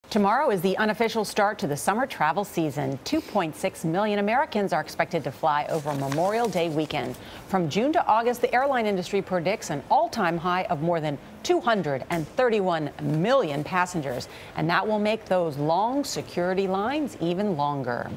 Tomorrow is the unofficial start to the summer travel season. 2.6 million Americans are expected to fly over Memorial Day weekend. From June to August, the airline industry predicts an all-time high of more than 231 million passengers, and that will make those long security lines even longer.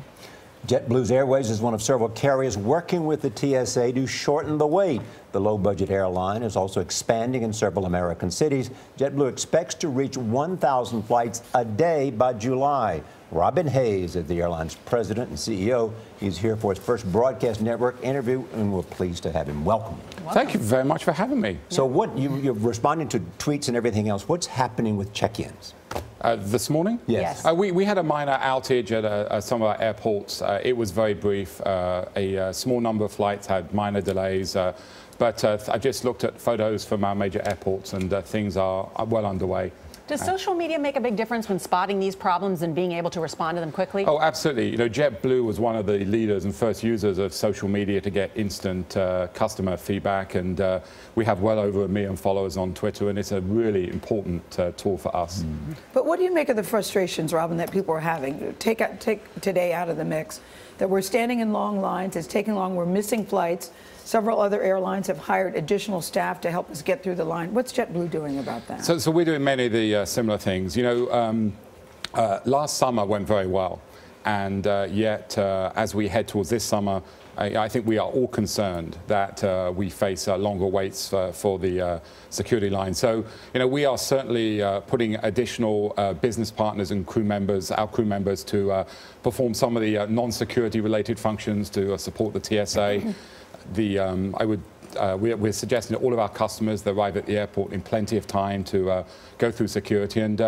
JetBlue Airways is one of several carriers working with the TSA to shorten the wait. The low-budget airline is also expanding in several American cities. JetBlue expects to reach 1,000 flights a day by July. Robin Hayes is the airline's president and CEO. He's here for his first broadcast network interview, and we're pleased to have him. Welcome. Thank you very much for having me. So you're responding to tweets and everything else. What's happening with check-ins? This morning? Yes. We had a minor outage at some of our airports. It was very brief. A small number of flights had minor delays. But I just looked at photos from our major airports, and things are well underway. Does social media make a big difference when spotting these problems and being able to respond to them quickly? Oh, absolutely. You know, JetBlue was one of the leaders and first users of social media to get instant customer feedback, and we have well over 1 million followers on Twitter, and it's a really important tool for us. Mm-hmm. But what do you make of the frustrations, Robin, that people are having? Take today out of the mix, that we're standing in long lines, it's taking long, we're missing flights. Several other airlines have hired additional staff to help us get through the line. What's JetBlue doing about that? So we're doing many of the similar things. You know, last summer went very well, and yet as we head towards this summer, I think we are all concerned that we face longer waits for the security line. So, you know, we are certainly putting additional business partners and crew members, our crew members, to perform some of the non-security related functions to support the TSA. We're suggesting that all of our customers arrive at the airport in plenty of time to go through security and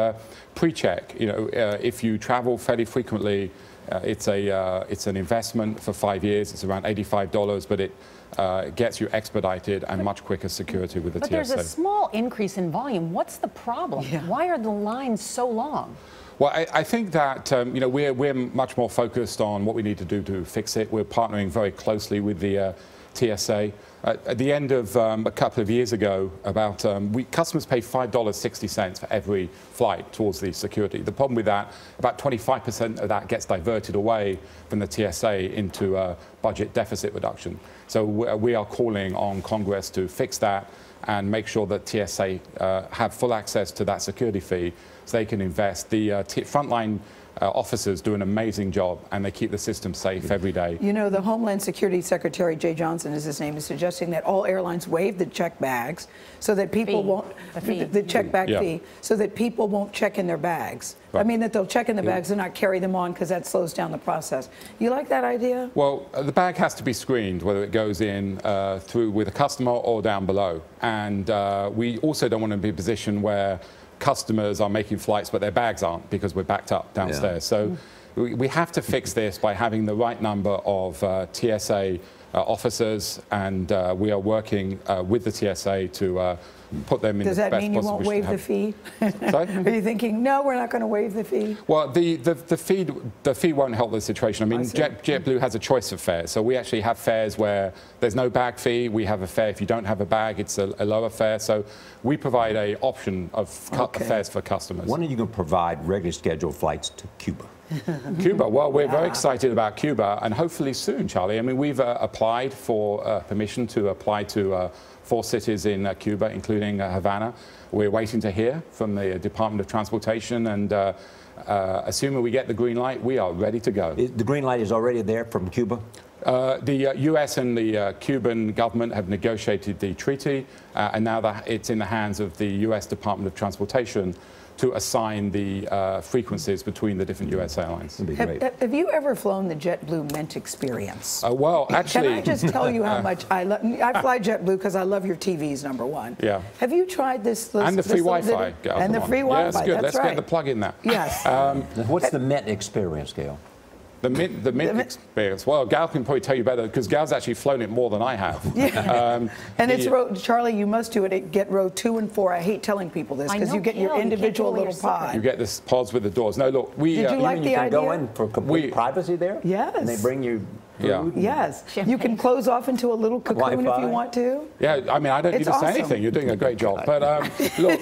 pre-check. You know, if you travel fairly frequently, it's an investment for 5 years. It's around $85, but it gets you expedited and much quicker security with the TSA. But there's a small increase in volume. What's the problem? Yeah. Why are the lines so long? Well, I think that you know, we're much more focused on what we need to do to fix it. We're partnering very closely with the TSA. At the end of a couple of years ago, customers pay $5.60 for every flight towards the security. The problem with that, about 25% of that gets diverted away from the TSA into budget deficit reduction. So we are calling on Congress to fix that and make sure that TSA have full access to that security fee so they can invest. The frontline officers do an amazing job, and they keep the system safe every day. You know, the Homeland Security Secretary, Jay Johnson is his name, is suggesting that all airlines waive the check bags so that people won't, the check bag fee, so that people won't check in their bags. Right. I mean, that they'll check in the bags and not carry them on because that slows down the process. You like that idea? Well, the bag has to be screened, whether it goes in through with a customer or down below. And we also don't want to be in a position where customers are making flights but their bags aren't because we're backed up downstairs. So we have to fix this by having the right number of TSA officers, and we are working with the TSA to put them in the best possible position. Does that mean you won't waive the fee? Sorry? Are you thinking, no, we're not going to waive the fee? Well, the fee won't help the situation. I mean, JetBlue has a choice of fares. So we actually have fares where there's no bag fee. We have a fare if you don't have a bag, it's a lower fare. So we provide an option of fares for customers. When are you going to provide regular scheduled flights to Cuba? Cuba, well, we're very excited about Cuba, and hopefully soon, Charlie. I mean, we've applied for permission to apply to 4 cities in Cuba, including Havana. We're waiting to hear from the Department of Transportation, and assuming we get the green light, we are ready to go. The green light is already there from Cuba? The U.S. and the Cuban government have negotiated the treaty, and now that it's in the hands of the U.S. Department of Transportation to assign the frequencies between the different U.S. airlines. Have you ever flown the JetBlue Mint experience? Well, actually... Can I just tell you how much I fly JetBlue because I love your TVs, number one. Yeah. Have you tried this? And the free Wi-Fi. And the free Wi-Fi, yeah, that's good. Let's get the plug in there. Yes. What's the Mint experience, Gail? The Mint experience. Well, Gal can probably tell you better because Gal's actually flown it more than I have. Yeah. And it's Charlie, you must do it. Get row 2 and 4. I hate telling people this because you get your individual little pod. You get the pods with the doors. No, look, we. Did you like the idea? You can go in for complete privacy there. Yes. And they bring you food. Yes. You can close off into a little cocoon if you want to. Yeah. I mean, I don't need to say anything. You're doing a great job. But look.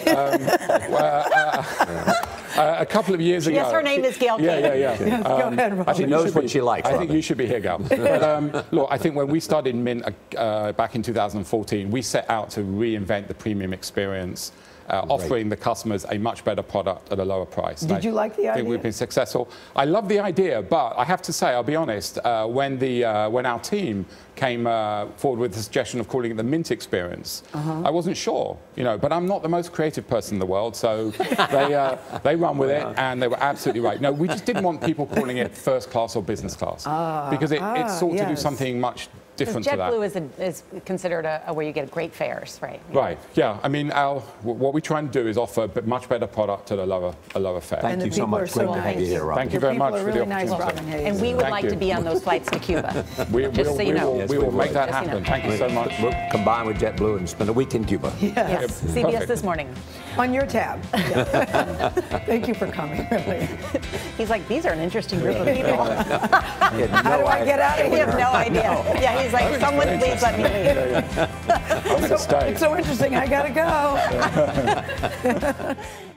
A couple of years ago. Yes, her name is Gail. Yeah. Yes, go ahead, Robin. She knows what she likes. I think you should be here, Gail. But, look, I think when we started Mint back in 2014, we set out to reinvent the premium experience, offering the customers a much better product at a lower price. Did you like the idea? I think we've been successful. I love the idea, but I have to say, I'll be honest, when our team came forward with the suggestion of calling it the Mint experience, I wasn't sure, but I'm not the most creative person in the world, so they run with it, and they were absolutely right. No, we just didn't want people calling it first class or business class, because it sought to do something much different to that. JetBlue is considered where you get great fares, right? Right. Yeah. I mean, what we try and do is offer a much better product at a lower fare. Thank you so much. Great to have you here, Robin. Thank you very much for the opportunity. And we would like to be on those flights to Cuba. Just so you know. We will make that happen. Thank you so much. We'll combine with JetBlue and spend a week in Cuba. Yes. CBS This Morning. On your tab. Thank you for coming, really. He's like, these are an interesting group of people. How do I get out of here? We have no idea. Yeah, he's like, someone please let me leave. I'm going to stay. It's so interesting. I got to go.